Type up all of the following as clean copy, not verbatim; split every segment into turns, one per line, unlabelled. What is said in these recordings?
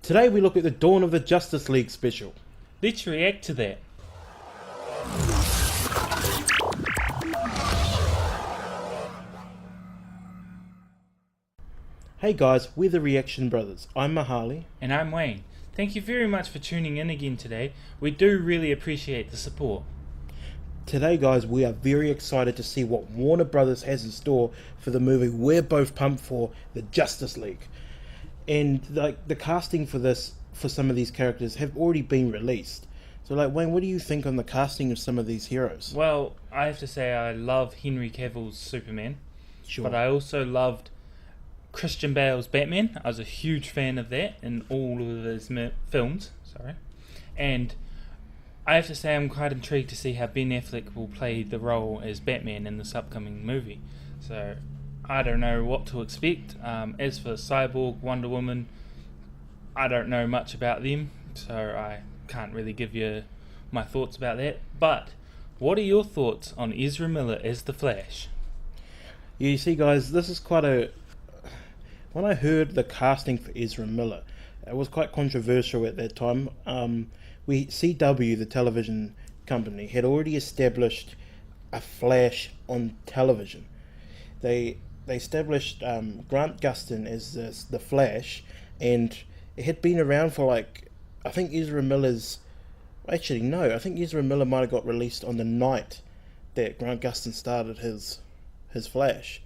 Today we look at the Dawn of the Justice League special.
Let's react to that.
Hey guys, we're the Reaction Brothers. I'm Mahali.
And I'm Wayne. Thank you very much for tuning in again today. We do really appreciate the support.
Today guys, we are very excited to see what Warner Brothers has in store for the movie we're both pumped for, the Justice League. And the casting for some of these characters have already been released. So Wayne, what do you think on the casting of some of these heroes?
Well, I have to say I love Henry Cavill's Superman.
Sure.
But I also loved Christian Bale's Batman. I was a huge fan of that in all of his films. And I have to say I'm quite intrigued to see how Ben Affleck will play the role as Batman in this upcoming movie. So I don't know what to expect. As for Cyborg, Wonder Woman, I don't know much about them, so I can't really give you my thoughts about that. But what are your thoughts on Ezra Miller as the Flash?
You see guys, this is quite a... When I heard the casting for Ezra Miller, it was quite controversial at that time. CW, the television company, had already established a Flash on television. They established Grant Gustin as the Flash, and it had been around for I think Ezra Miller's... Actually, no, I think Ezra Miller might have got released on the night that Grant Gustin started his Flash,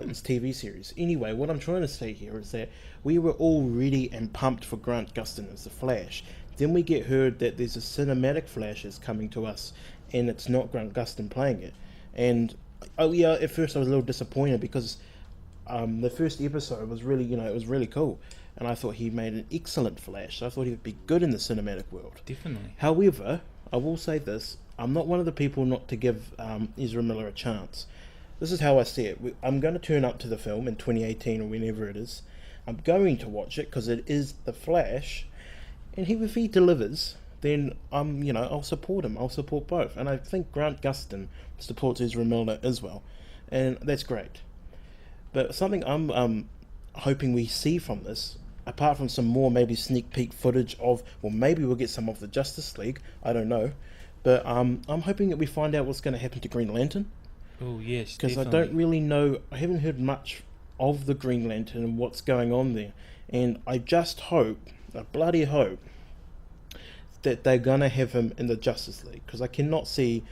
his TV series. Anyway, what I'm trying to say here is that we were all ready and pumped for Grant Gustin as the Flash. Then we get heard that there's a cinematic Flash is coming to us, and it's not Grant Gustin playing it. And at first I was a little disappointed because the first episode was really, it was really cool, and I thought he made an excellent Flash. So I thought he would be good in the cinematic world.
Definitely.
However, I will say this: I'm not one of the people not to give Ezra Miller a chance. This is how I see it. I'm going to turn up to the film in 2018 or whenever it is. I'm going to watch it because it is the Flash. And if he delivers, then I'll support him. I'll support both. And I think Grant Gustin supports Ezra Miller as well. And that's great. But something I'm hoping we see from this, apart from some more maybe sneak peek footage of, or maybe we'll get some of the Justice League, I don't know. But I'm hoping that we find out what's going to happen to Green Lantern.
Oh, yes,
because I don't really know, I haven't heard much of the Green Lantern and what's going on there. And I just hope, I bloody hope, that they're going to have him in the Justice League, because I cannot see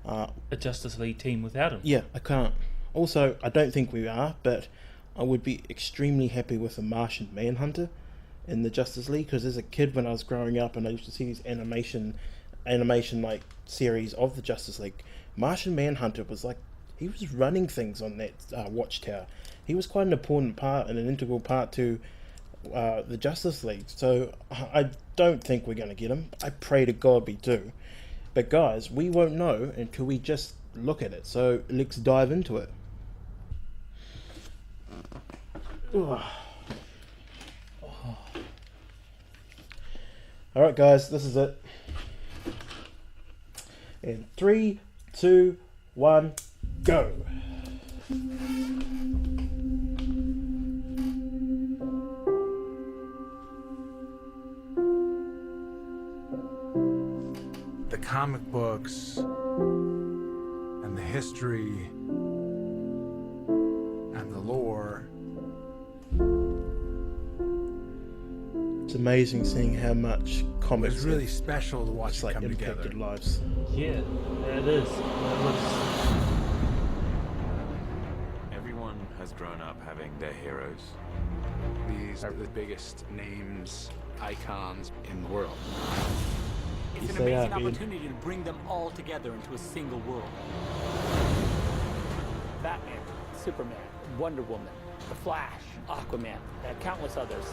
a Justice League team without him.
Yeah, I can't. Also, I don't think we are, but I would be extremely happy with a Martian Manhunter in the Justice League, because as a kid when I was growing up and I used to see these animation series of the Justice League, Martian Manhunter was he was running things on that watchtower. He was quite an important part and an integral part to the Justice League. So I don't think we're going to get him. I pray to God we do. But guys, we won't know until we just look at it. So let's dive into it. Alright guys, this is it. In 3, 2, 1, go!
The comic books and the history and the lore.
It's amazing seeing how much comics
It's really special to watch it come
impacted
together.
lives.
Yeah, it is.
Everyone has grown up having their heroes.
These are the biggest names, icons in the world.
It's
Yes,
an
they are,
amazing
Ben.
opportunity to bring them all together into a single world. Batman, Superman, Wonder Woman, The Flash, Aquaman, and countless others.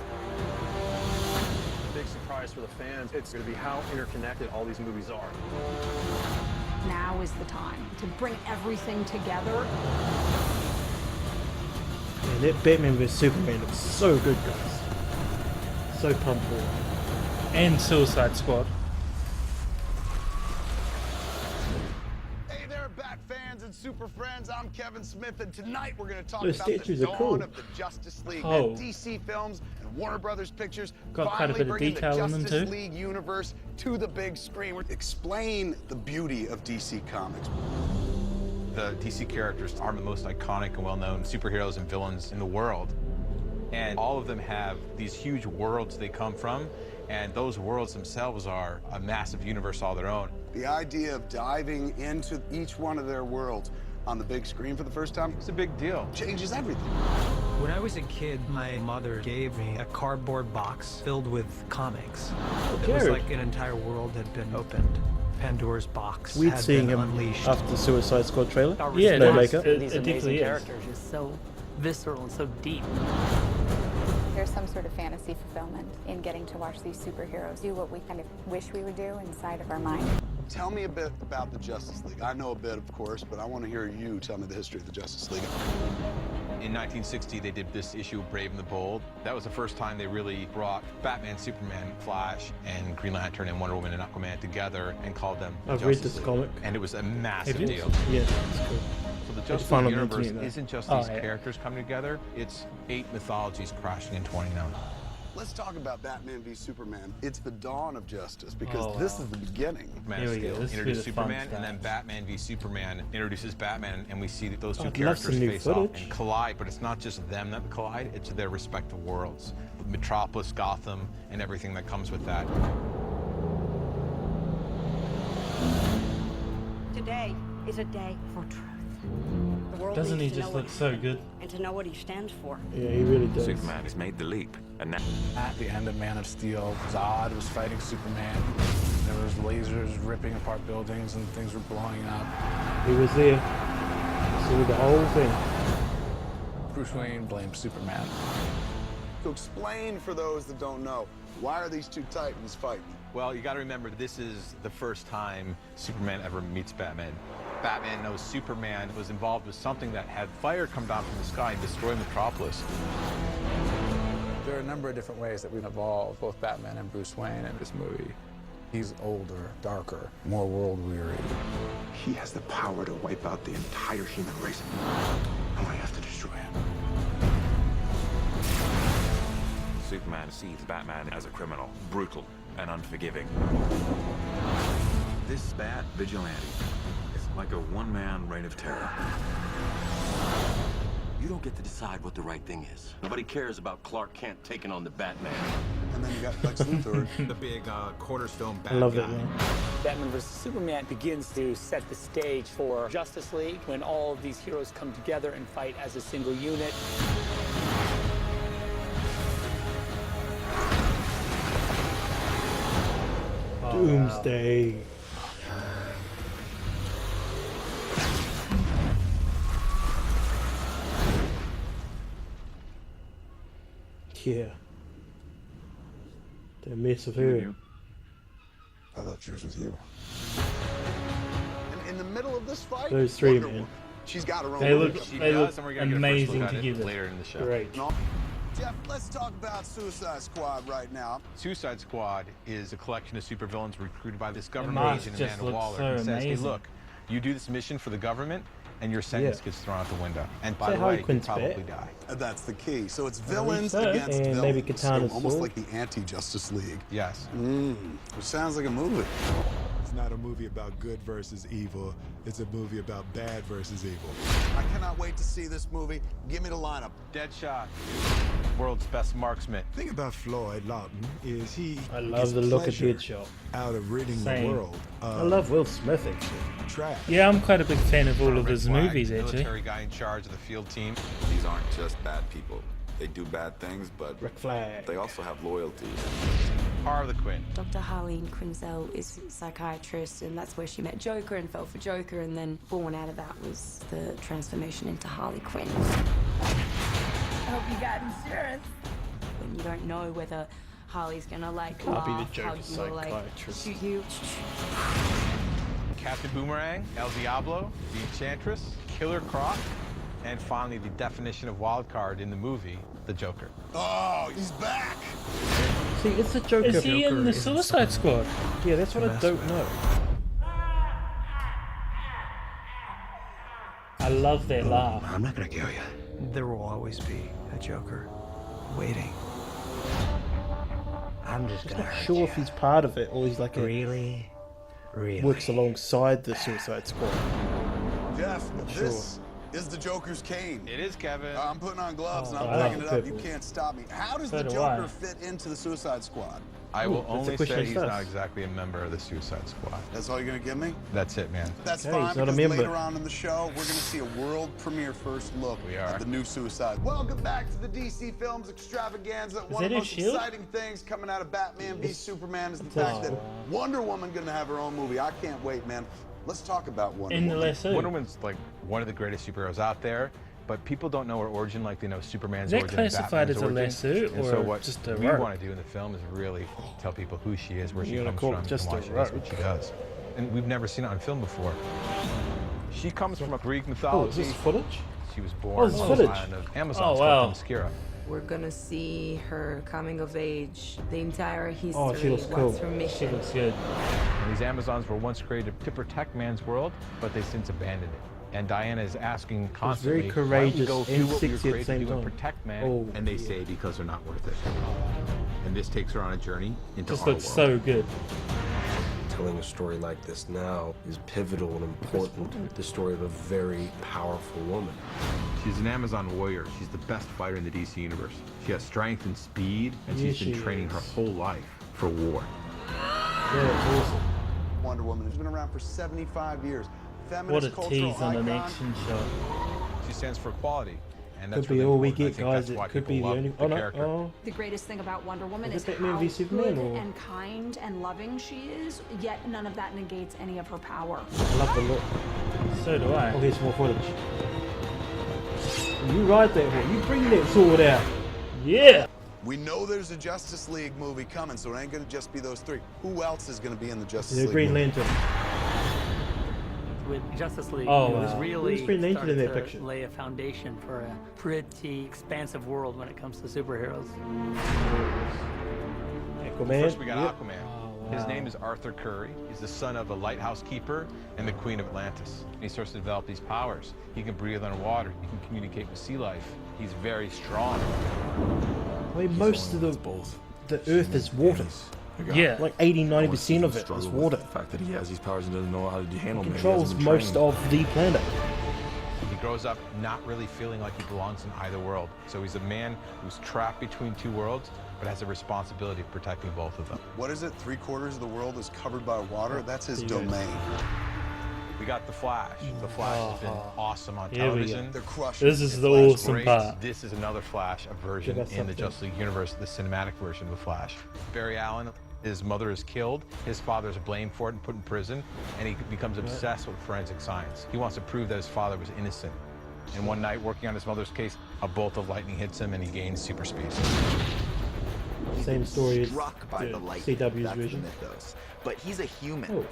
Big surprise for the fans. It's going to be how interconnected all these movies are.
Now is the time to bring everything together.
And that Batman vs Superman looks so good, guys. So pumped for it.
And Suicide Squad.
Hey there, Bat fans and super friends. I'm Kevin Smith, and tonight we're going to talk
Those
about the
statues are
dawn
cool.
of the Justice League.
Oh.
Man, DC Films and Warner Brothers Pictures
Got quite a
finally
bit of
bringing the
detail in them
Justice
too.
League universe to the big screen. Explain the beauty of DC Comics.
The DC characters are the most iconic and well-known superheroes and villains in the world. And all of them have these huge worlds they come from, and those worlds themselves are a massive universe all their own.
The idea of diving into each one of their worlds on the big screen for the first time,
It's a big deal.
changes everything.
When I was a kid, my mother gave me a cardboard box filled with comics. It was
Jared.
like an entire world had been opened. Pandora's box
Weird
had
seeing
been
him
unleashed.
after the Suicide Squad trailer.
Yeah,
no
it is.
makeup.
It
These
definitely
amazing
is.
characters is so visceral and so deep.
There's some sort of fantasy fulfillment in getting to watch these superheroes do what we kind of wish we would do inside of our mind.
Tell me a bit about the Justice League. I know a bit, of course, but I want to hear you tell me the history of the Justice League.
In 1960, they did this issue of Brave and the Bold. That was the first time they really brought Batman, Superman, Flash, and Green Lantern and Wonder Woman and Aquaman together and called them the
I've read
Justice
this
League.
comic.
And it was a massive
Have you?
deal.
Yeah, it's cool.
So the
It's
Justice
fun
League
on the
universe
internet.
isn't just
Oh,
these
yeah.
characters coming together, it's 8 mythologies crashing into one another.
Let's talk about Batman v Superman. It's the dawn of justice because
Oh,
this
wow.
is the beginning.
Man
Here
of
we go.
Steel
This is where
introduced
the fun
Superman, and then
starts.
Batman v Superman introduces Batman, and we see that those two
I'd love some
characters
new
face off
footage.
and collide, but it's not just them that collide, it's their respective worlds. Metropolis, Gotham, and everything that comes with that.
Today is a day for truth. The world
Doesn't he
needs to
just
know
look
what
so good?
and to know what he stands for.
Yeah, he really does.
Superman has made the leap, and now
At the end of Man of Steel, Zod was fighting Superman. There was lasers ripping apart buildings and things were blowing up.
He was there. Saw the whole thing.
Bruce Wayne blamed Superman.
So explain for those that don't know, why are these two titans fighting?
Well, you got to remember, this is the first time Superman ever meets Batman. Batman knows Superman was involved with something that had fire come down from the sky and destroy Metropolis.
There are a number of different ways that we've evolved, both Batman and Bruce Wayne in this movie. He's older, darker, more world-weary.
He has the power to wipe out the entire human race. And we have to destroy him.
Superman sees Batman as a criminal, brutal and unforgiving. This Bat vigilante is like a one-man reign of terror.
You don't get to decide what the right thing is. Nobody cares about Clark Kent taking on the Batman.
And then you got Lex Luthor.
The big cornerstone
I
bad
love
guy.
that, man.
Batman vs. Superman begins to set the stage for Justice League when all of these heroes come together and fight as a single unit.
Doomsday. Yeah. The mess of her.
I thought yours was you. And in the middle of this fight,
Those three,
Wonder
man.
Woman. She's got her own.
They
Wonder
look,
Woman.
they look
does, and we're gonna get a first
amazing
look at it
together.
later in the show.
Great.
Jeff, let's talk about Suicide Squad right now.
Suicide Squad is a collection of supervillains recruited by this government
mask
agent,
just
Amanda
looks
Waller,
so
who says, hey,
amazing.
look, you do this mission for the government, and your sentence
Yeah.
gets thrown out the window. And by
Say
the
Harley
way, you
Quinn's
probably
back.
die.
That's the key. So it's
believe
villains
so.
against
And
villains.
maybe Katana's
So almost
sword.
like the anti-Justice League.
Yes.
Which sounds like a movie.
It's not a movie about good versus evil. It's a movie about bad versus evil.
I cannot wait to see this movie. Give me the lineup.
Deadshot, world's best marksman.
The thing about Floyd Lawton is he
I love
gets
the look of
pleasure
Deadshot.
out of ridding
Same.
the world
I love Will Smith, actually.
trash.
Yeah, I'm quite a big fan of all of
Red
his
Flag,
movies, actually.
military guy in charge of the field team.
These aren't just bad people. They do bad things, but
Rick Flag.
they also have loyalty.
Harlequin.
Dr. Harleen Quinzel is a psychiatrist, and that's where she met Joker and fell for Joker, and then born out of that was the transformation into Harley Quinn. I hope you got insurance. When you don't know whether Harley's gonna like
I'll be the
laugh,
Joker
hug you, or like
psychiatrist.
shoot you.
Captain Boomerang, El Diablo, the Enchantress, Killer Croc, and finally the definition of wild card in the movie, the Joker.
Oh, he's back!
See, it's the Joker.
Is he in
Joker
the
is
Suicide Squad?
Yeah, that's what I don't know.
I love that laugh.
I'm not gonna kill you.
There will always be a Joker waiting. I'm just
I'm
gonna
not
hurt
sure
you.
if he's part of it or he's like
Really?
works alongside the Suicide Squad.
Jeff,
Sure.
this is the Joker's cane.
It is, Kevin.
I'm putting on gloves and
I
I'm
love
picking it
the
up. You
purple.
can't stop me. How does
So
the
do
Joker
I.
fit into the Suicide Squad?
I will
Ooh, that's a
only
question
say he's
first.
not exactly a member of the Suicide Squad.
That's all you're gonna give me?
That's it, man.
That's
Okay,
fine,
he's not a
because
member.
later on in the show, we're gonna see a world premiere first look
We are.
at the new Suicide. Welcome back to the DC Films Extravaganza. One of
that
the
his
most
shield?
exciting things coming out of Batman v Superman is the
It's
fact
a-
that Wonder Woman gonna have her own movie. I can't wait, man. Let's talk about Wonder
In the
Woman.
lasso.
Wonder Woman's like one of the greatest superheroes out there, but people don't know her origin like they know Superman's
Is that
origin. and
classified
Batman's
as a
origin.
lasso
And so
or
what
just a
we
rope?
want to do in the film is really tell people who she is, where she
You're gonna
comes
call it
from,
just
and why
a
she does
rope.
what she does. And we've never seen it on film before. She comes from a Greek
Oh, is
mythology.
this footage?
She was
Oh,
born
it's
on the
footage.
island of Amazon,
Oh,
it's
wow.
called Themyscira.
We're gonna see her coming of age, the entire history,
Oh, she looks cool.
what's her
She
mission.
looks good.
And these Amazons were once created to protect man's world, but they since abandoned it. And Diana is asking constantly,
very
why don't we
courageous
go
and
do what we were
sexy at the
created to
same
do and
time.
protect man?
Oh,
And they say because they're not worth it. And this takes her on a journey into
Just
our
looks
world.
so good.
Telling a story like this now is pivotal and important. The story of a very powerful woman.
She's an Amazon warrior. She's the best fighter in the DC universe. She has strength and speed, and
Yeah,
she's been
she
training
is.
her whole life for war.
Yeah, it's awesome.
Wonder Woman has been around for 75 years.
What
Feminist
a
cultural
tease on an
icon.
action shot.
She stands for equality. And that's
Could be
really
all we
important. I
get,
think
guys.
that's why
It could
people
be the
love
only.
the
Oh no!
character.
Oh,
The greatest thing about Wonder Woman
Is
is
it Batman
how
v Superman,
good
or-
and kind and loving she is, yet none of that negates any of her power.
I love the look.
So do I.
Oh, here's more footage. You ride that horse. You bring that sword out.
Yeah.
We know there's a Justice League movie coming, so it ain't gonna just be those three. Who else is gonna be in the Justice
The
League
Green
movie?
Lantern.
With Justice League,
Oh,
it was
wow.
really
Who's Green Lantern in
started
that
to
picture?
lay a foundation for a pretty expansive world when it comes to superheroes.
Aquaman.
First we got
Yep.
Aquaman. His name is Arthur Curry. He's the son of a lighthouse keeper and the Queen of Atlantis. And he starts to develop these powers. He can breathe underwater. He can communicate with sea life. He's very strong.
I mean, most of the Earth is water.
Yeah.
Like 80-90% of it is water.
The fact that he has these powers and doesn't know how to handle them.
Controls most of the planet.
He grows up not really feeling like he belongs in either world. So he's a man who's trapped between two worlds, but has a responsibility of protecting both of them.
What is it? 3/4 of the world is covered by water? That's his domain.
We got The Flash. The Flash has been awesome on
Here we go.
television.
They're crushing
This
it.
is the
Flash
awesome
Great.
part.
This is another Flash, a version
Give us
in the
something.
Justice League universe, the cinematic version of the Flash. Barry Allen, his mother is killed, his father's blamed for it and put in prison, and he becomes obsessed with forensic science. He wants to prove that his father was innocent. And one night, working on his mother's case, a bolt of lightning hits him and he gains super speed.
Same story as
Struck by the light.
CW's
That's the
version.
mythos. But he's a human.
Oh.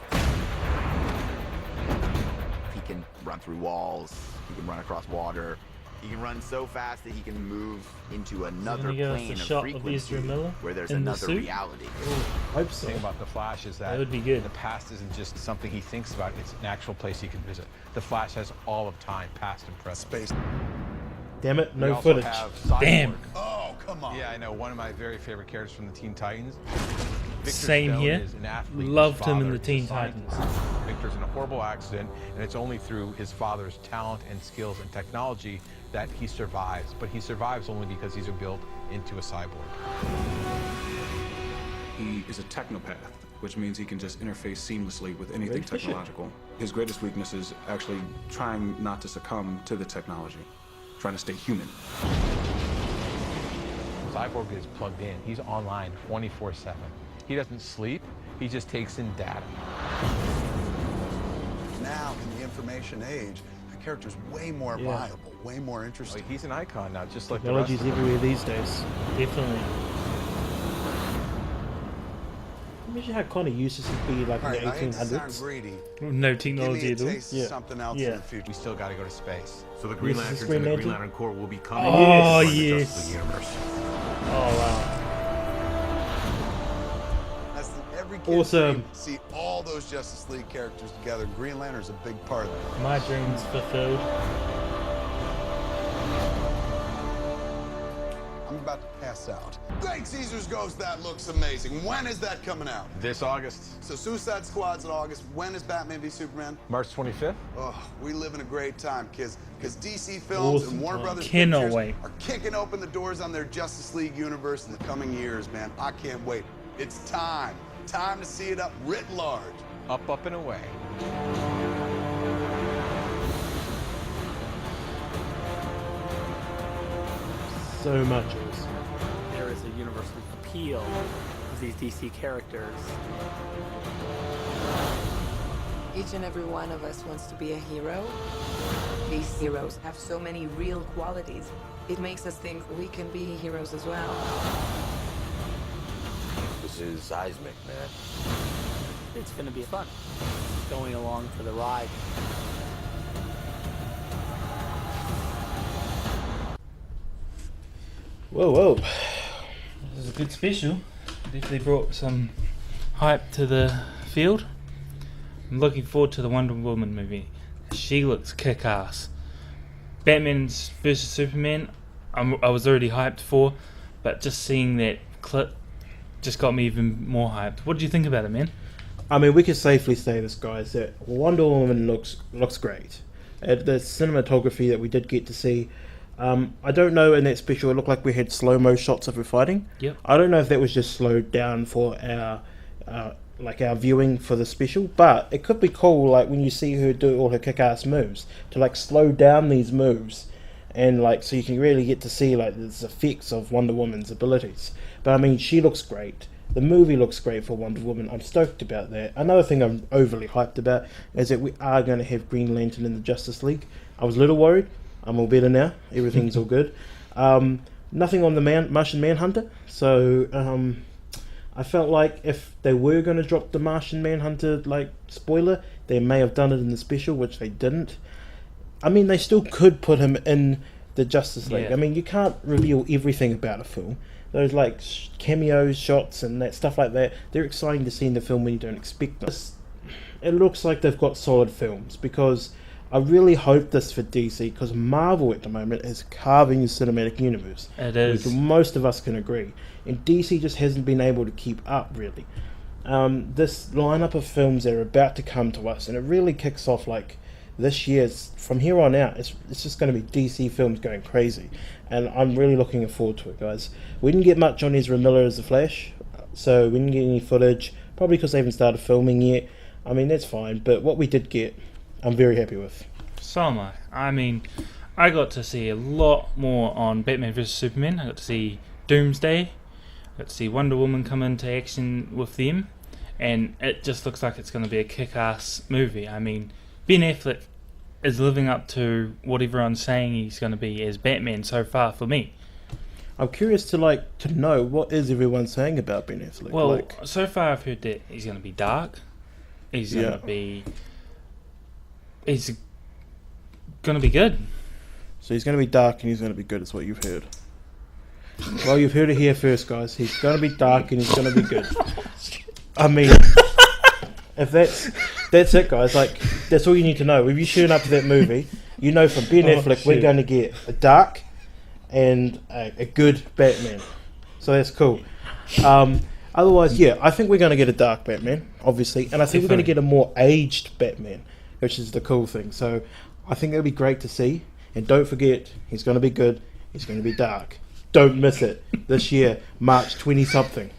He can run through walls. He can run across water. He can run so fast that he can move into another
gonna give us
plane
a
of
shot of
frequency
Ezra Miller
where there's
in the
another
suit?
reality.
Hope
The
so.
thing about the Flash is that,
That would be good.
the past isn't just something he thinks about, it's an actual place he can visit. The Flash has all of time, past and present.
Space.
Damn it,
We
no
also
footage.
have Cyborg.
Damn.
Oh, come on.
Yeah, I know, one of my very favorite characters from the Teen Titans. Victor
Same
Stone
here.
is an athlete whose
Loved him in
father
the
is a
Teen
scientist.
Titans.
Victor's in a horrible accident, and it's only through his father's talent and skills and technology that he survives. But he survives only because he's built into a cyborg.
He is a technopath, which means he can just interface seamlessly with anything
Very efficient.
technological. His greatest weakness is actually trying not to succumb to the technology, trying to stay human.
Cyborg is plugged in. He's online 24/7. He doesn't sleep. He just takes in data.
Now, in the information age, the character's way more
Yeah.
viable, way more interesting.
He's an icon now, just like the rest
Technology's
of them.
everywhere these days.
Definitely.
Imagine how kind of useless it'd be like
All right,
in
I
the
hate to sound
1800s.
greedy.
No
Give
technology
me a
at all.
taste of something else in the future.
We still got to go to space.
So the Green
This is
Lanterns
Green
and the Green
Lantern?
Lantern Corps will be coming
Oh,
into the
yes.
Justice League universe.
Oh wow.
That's every kid's
Awesome.
dream. See all those Justice League characters together. Green Lantern's a big part of that.
My dreams fulfilled.
I'm about to pass out. Thank Caesar's Ghost, that looks amazing. When is that coming out?
This August.
So Suicide Squad's in August. When is Batman v Superman?
March 25th.
Oh, we live in a great time, kids. Because DC Films and Warner Brothers
Cannot
Pictures
wait.
are kicking open the doors on their Justice League universe in the coming years, man. I can't wait. It's time. Time to see it up writ large.
Up, up, and away.
So much is.
There is a universal appeal of these DC characters.
Each and every one of us wants to be a hero. These heroes have so many real qualities. It makes us think we can be heroes as well.
This is seismic, man.
It's going to be fun. Going along for the ride.
Whoa, whoa.
This is a good special. Definitely brought some hype to the field. I'm looking forward to the Wonder Woman movie. She looks kick-ass. Batman vs Superman, I was already hyped for, but just seeing that clip just got me even more hyped. What did you think about it, man?
I mean, we can safely say this, guys, that Wonder Woman looks great. The cinematography that we did get to see, I don't know, in that special it looked like we had slow-mo shots of her fighting.
Yep.
I don't know if that was just slowed down for our viewing for the special, but it could be cool, like when you see her do all her kick-ass moves, to like slow down these moves, and like so you can really get to see like the effects of Wonder Woman's abilities. But I mean, she looks great. The movie looks great for Wonder Woman. I'm stoked about that. Another thing I'm overly hyped about is that we are going to have Green Lantern in the Justice League. I was a little worried. I'm all better now. Everything's all good. Nothing on the Martian Manhunter. So I felt like if they were going to drop the Martian Manhunter like spoiler, they may have done it in the special, which they didn't. I mean, they still could put him in the Justice League.
Yeah.
I mean, you can't reveal everything about a film. Those like cameos, shots, and that stuff like that, they're exciting to see in the film when you don't expect them. It looks like they've got solid films, because I really hope this for DC, because Marvel at the moment is carving the cinematic universe.
It is.
Which most of us can agree. And DC just hasn't been able to keep up, really. This lineup of films that are about to come to us, and it really kicks off like this year's, from here on out, it's just going to be DC films going crazy. And I'm really looking forward to it, guys. We didn't get much on Ezra Miller as the Flash, so we didn't get any footage, probably because they haven't started filming yet. I mean, that's fine, but what we did get, I'm very happy with.
So am I. I mean, I got to see a lot more on Batman vs Superman. I got to see Doomsday. I got to see Wonder Woman come into action with them. And it just looks like it's going to be a kick-ass movie. I mean, Ben Affleck is living up to what everyone's saying he's going to be as Batman so far for me.
I'm curious to know what is everyone saying about Ben Affleck.
Well, so far I've heard that he's going to be dark. He's going to be good.
So he's going to be dark and he's going to be good, is what you've heard. Well, you've heard it here first, guys. He's going to be dark and he's going to be good. I mean, if that's it, guys. Like, that's all you need to know. If you tune up to that movie, you know from Ben Affleck we're going to get a dark and a good Batman. So that's cool. Otherwise, yeah, I think we're going to get a dark Batman, obviously, and I think we're going to get a more aged Batman, which is the cool thing. So I think it'll be great to see. And don't forget, he's going to be good. He's going to be dark. Don't miss it this year, March 20-something.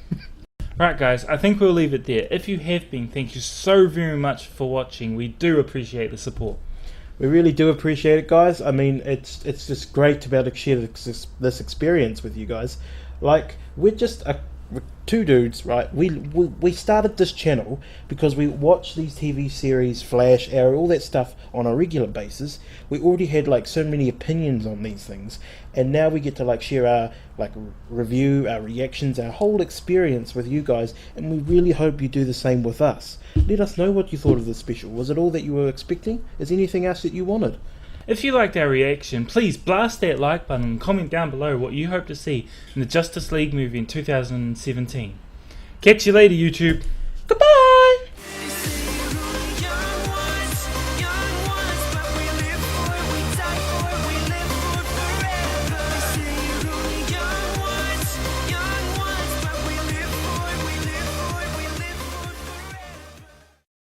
Right, guys, I think we'll leave it there. If you have been, thank you so very much for watching. We do appreciate the support.
We really do appreciate it, guys. I mean, it's just great to be able to share this experience with you guys. Like, we're just two dudes, right? We started this channel because we watch these TV series, Flash, Arrow, all that stuff on a regular basis. We already had like so many opinions on these things, and now we get to like share our review, our reactions, our whole experience with you guys, and we really hope you do the same with us. Let us know what you thought of the special. Was it all that you were expecting? Is there anything else that you wanted?
If you liked our reaction, please blast that like button and comment down below what you hope to see in the Justice League movie in 2017. Catch you later, YouTube.